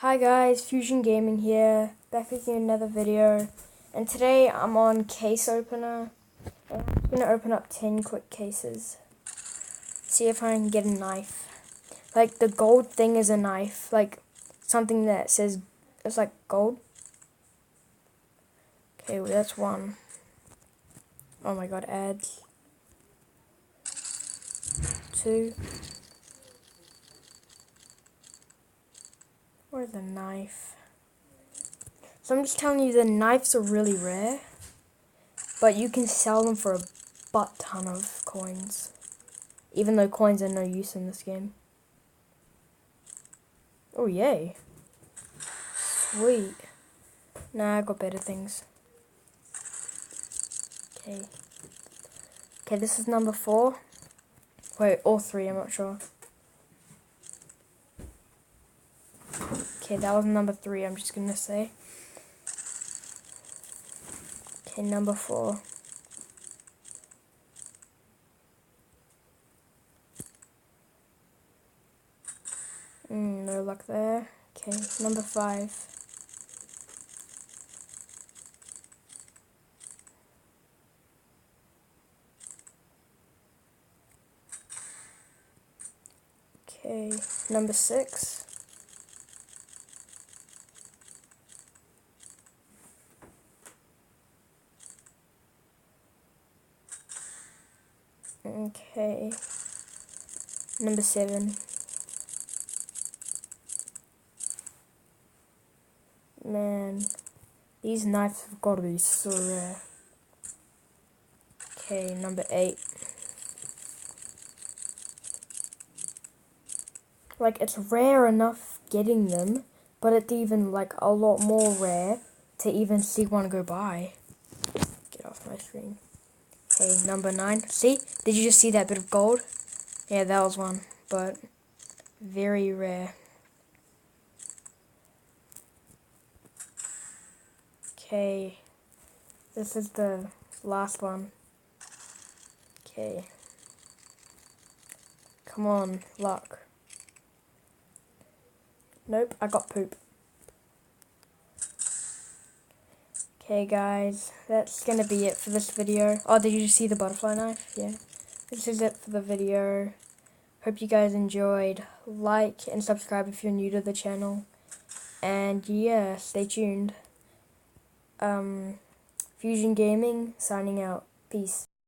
Hi guys, Fusion Gaming here, back with you in another video, and today I'm on case opener. I'm going to open up 10 quick cases, see if I can get a knife. Like the gold thing is a knife, like something that says, it's like gold. Okay, well, that's one. Oh my god, ads. Two. Where's the knife? So I'm just telling you, the knives are really rare, but you can sell them for a butt ton of coins. Even though coins are no use in this game. Oh, yay. Sweet. Nah, I got better things. Okay. Okay, this is number 4. Wait, or 3, I'm not sure. Okay, that was number 3, I'm just gonna say. Okay, number 4. No luck there. Okay, number 5. Okay, number 6. Okay, number 7. Man, these knives have got to be so rare. Okay, number 8. Like, it's rare enough getting them, but it's even, like, a lot more rare to even see one go by. Get off my screen. Okay, number 9. See? Did you just see that bit of gold? Yeah, that was one, but very rare. Okay, this is the last one. Okay. Come on, luck. Nope, I got poop. Okay guys, that's gonna be it for this video. Oh, did you see the butterfly knife? Yeah. This is it for the video. Hope you guys enjoyed. Like and subscribe if you're new to the channel. And yeah, stay tuned. Fusion Gaming, signing out. Peace.